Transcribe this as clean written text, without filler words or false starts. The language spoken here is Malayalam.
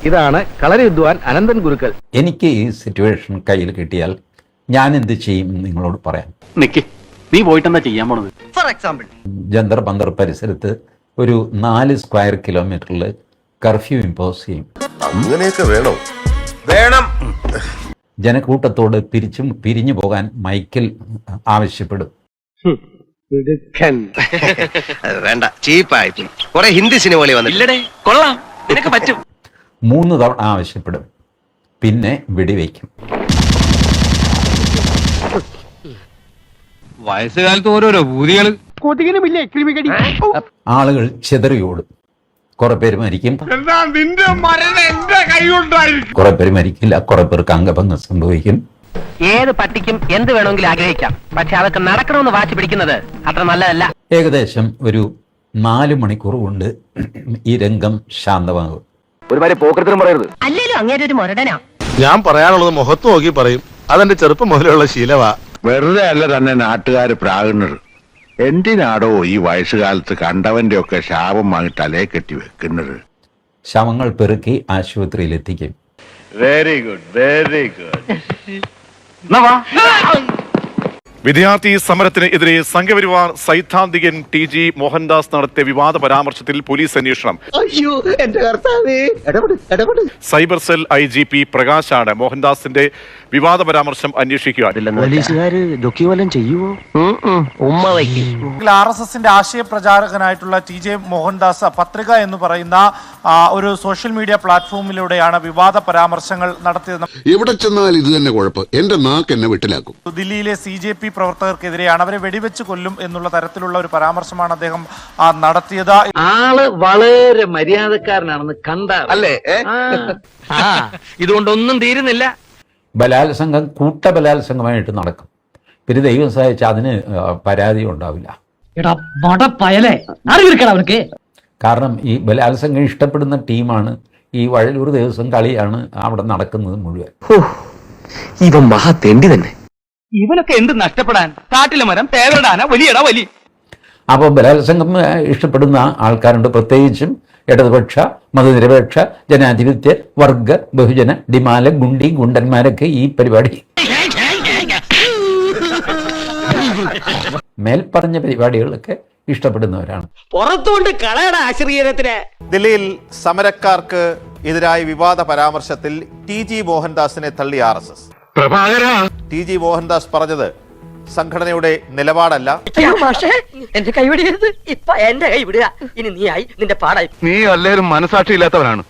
ഇതാണ് കളരി വിദ്വാൻ അനന്തൻ ഗുരുക്കൾ. എനിക്ക് ഈ സിറ്റുവേഷൻ കയ്യിൽ കിട്ടിയാൽ ഞാൻ എന്ത് ചെയ്യും നിങ്ങളോട് പറയാം. നീ പോയിട്ടെന്താ ചെയ്യാൻ പോണത്? ഫോർ എക്സാമ്പിൾ, ജന്തർ ബന്തർ പരിസരത്ത് ഒരു 4 സ്ക്വയർ കിലോമീറ്ററിൽ കർഫ്യൂ ഇമ്പോസ് ചെയ്യും. അങ്ങനെയൊക്കെ വേണം. ജനക്കൂട്ടത്തോട് പിരിഞ്ഞു പോകാൻ മൈക്കിൽ ആവശ്യപ്പെടും. വേണ്ട, ചീപ്പായി. കുറെ ഹിന്ദി സിനിമകളിൽ വന്നില്ലേ? കൊള്ളാം, നിനക്ക് പറ്റും. 3 തവണ ആവശ്യപ്പെടും, പിന്നെ വെടിവെക്കും. വയസ്സുകാലത്ത് ഓരോരോ ഭൂതികള്. ആളുകൾ ചെതറിയോടും. കുറെ പേര് മരിക്കും, കുറെ പേര് മരിക്കില്ല, കുറെ പേർക്ക് അംഗഭംഗം സംഭവിക്കും. ഏത് പട്ടിക്കും എന്ത് വേണമെങ്കിലും ആഗ്രഹിക്കാം, പക്ഷെ അതൊക്കെ നടക്കണമെന്ന് വാശി പിടിക്കുന്നത് അത്ര നല്ലതല്ല. ഏകദേശം ഒരു 4 മണിക്കൂർ കൊണ്ട് ഈ രംഗം ശാന്തമാകും. ഒരുമാതിരി പോക്കരത്തിനും പറയരുത്. അല്ലേലും അങ്ങേരെ ഒരു മുരടനാ. ഞാൻ പറയാനുള്ളത് മുഖത്ത് നോക്കി പറയും. അതെന്റെ ചെറുപ്പം മുതലുള്ള ശീലവാ. വെറുതെ അല്ല തന്നെ നാട്ടുകാര് പ്രാകുന്നത്. എന്തിനാടോ ഈ വയസ്സുകാലത്ത് കണ്ടവന്റെ ഒക്കെ ശാപം വാങ്ങി തലേ കെട്ടി വെക്കുന്നത്? ശവങ്ങൾ പെറുക്കി ആശുപത്രിയിൽ എത്തിക്കും. Very good, very good. വിദ്യാർത്ഥി സമരത്തിന് എതിരെ സംഘപരിവാർ സൈദ്ധാന്തികൻ TG മോഹൻദാസ് നടത്തിയ വിവാദ പരാമർശത്തിൽ പോലീസ് അന്വേഷണം. സൈബർ സെൽ IGP പ്രകാശാണ് മോഹൻദാസിന്റെ വിവാദ പരാമർശം അന്വേഷിക്കുക. RSSന്റെ ആശയ പ്രചാരകനായിട്ടുള്ള TJ മോഹൻദാസ് പത്രിക എന്ന് പറയുന്ന ഒരു സോഷ്യൽ മീഡിയ പ്ലാറ്റ്ഫോമിലൂടെയാണ് വിവാദ പരാമർശങ്ങൾ നടത്തിയത്. എവിടെ ചെന്നാൽ ഇത് തന്നെ കുഴപ്പം. എന്റെ നാക്ക് എന്നെ വിട്ടിലാക്കും. ദില്ലിയിലെ CJP പ്രവർത്തകർക്കെതിരെയാണ്, അവരെ വെടിവെച്ച് കൊല്ലും എന്നുള്ള തരത്തിലുള്ള ഒരു പരാമർശമാണ് അദ്ദേഹം നടത്തിയത്. ആള് വളരെ മര്യാദക്കാരനാണെന്ന് കണ്ടല്ലേ? ഇതുകൊണ്ടൊന്നും തീരുന്നില്ല. ബലാത്സംഗം കൂട്ടബലാത്സംഗമായിട്ട് നടക്കും. പിന്നെ ദൈവം സഹായിച്ചാൽ അതിന് പരാതി ഉണ്ടാവില്ല. കാരണം ഈ ബലാത്സംഗം ഇഷ്ടപ്പെടുന്ന ടീമാണ്. ഈ വഴലൂർ ദിവസം കളിയാണ് അവിടെ നടക്കുന്നത് മുഴുവൻ. ഇവൻ മഹാ തെണ്ടി തന്നെ. ഇവനൊക്കെ എന്ത് നഷ്ടപ്പെടാൻ? കാട്ടിലെ മരം തേവരടാന വലിയടാ വലി. അപ്പോൾ ബലാത്സംഗം ഇഷ്ടപ്പെടുന്ന ആൾക്കാരുണ്ട്, പ്രത്യേകിച്ചും ഇടതുപക്ഷ, മതനിരപേക്ഷ, ജനാധിപത്യ, വർഗ, ബഹുജന, ഡിമാല, ഗുണ്ടി, ഗുണ്ടന്മാരൊക്കെ ഈ പരിപാടി മേൽപ്പറഞ്ഞ പരിപാടികളൊക്കെ ഇഷ്ടപ്പെടുന്നവരാണ്. പുറത്തുകൊണ്ട് കളയട ആശ്രീയത്തിന്. ദില്ലിയിൽ സമരക്കാർക്ക് എതിരായ വിവാദ പരാമർശത്തിൽ TG മോഹൻദാസിനെ തള്ളി RSS. TG മോഹൻദാസ് പറഞ്ഞത് സംഘടനയുടെ നിലപാടല്ല. എന്റെ കൈ വിടരുത്, ഇപ്പൊ എന്റെ കൈ വിടുക. ഇനി നീ ആയി, നിന്റെ പാടായി. നീ അല്ലേലും മനസാക്ഷി ഇല്ലാത്തവനാണ്.